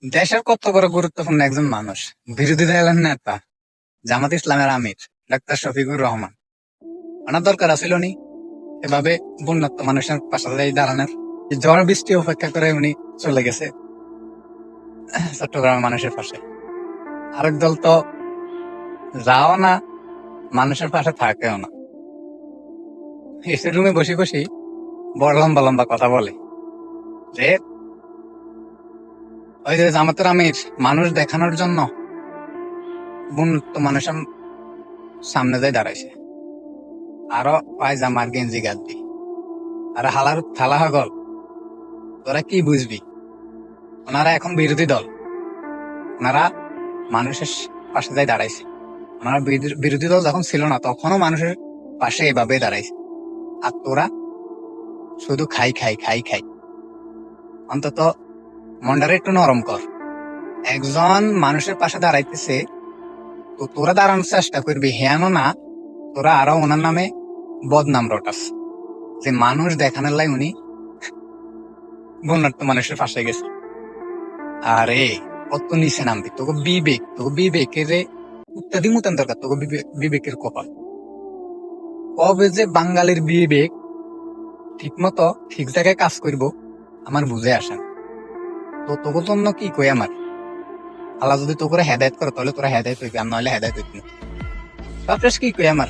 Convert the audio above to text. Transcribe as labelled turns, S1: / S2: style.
S1: দেশের কত বড় গুরুত্বপূর্ণ একজন মানুষ, বিরোধী দলের নেতা, জামাত ইসলামের আমির ডাক্তার শফিকুর রহমান। ওনার দরকার আছিল নি এভাবে বন্যাত্ম মানুষের পাশে দাঁড়ানোর? ঝড় বৃষ্টি অপেক্ষা করে উনি চলে গেছে চট্টগ্রামের মানুষের পাশে। আরেক দল তো যাও না, মানুষের পাশে থাকেও না, এসে রুমে বসে বসে বড় লম্বা লম্বা কথা বলে যে ওই যে জামাতের আমির মানুষ দেখানোর জন্য বন্যাত্ম মানুষের সামনে যায় দাঁড়াইছে, আরো পায়জামার গেঞ্জি গাদ্দি আর হালার থালা হগল। তোরা কি বুঝবি? ওনারা এখন বিরোধী দল, ওনারা মানুষের পাশে যাই দাঁড়াইছে। ওনারা বিরোধী দল যখন ছিল না তখনও মানুষের পাশে এভাবে দাঁড়াইছে। আর তোরা শুধু খাই খাই খাই খাই। অন্তত মনটারে একটু নরম কর। একজন মানুষের পাশে দাঁড়াইতেছে তো তোরা দাঁড়ানোর চেষ্টা করবি, হেয়ানো না তোরা আরো ওনার নামে বদনাম রটাস যে মানুষ দেখানোর লাই উনি বন্যার্থ মানুষের পাশে গেছে। আরে কত নিচে নামবি? তোকে বিবেকের ইত্যাদি মতন দরকার। তোকে বিবেকের কপাল কবে যে বাঙালির বিবেক ঠিক মতো ঠিক জায়গায় কাজ করবো আমার বুঝে আসেন। তো তোকে জন্য কি কই আমার আল্লাহ যদি তোকে হেদায়ত করে তাহলে তোরা হেদায়ত হইবি, আর নইলে হেদায়ত হইবি না। তারপরে কি কই আমার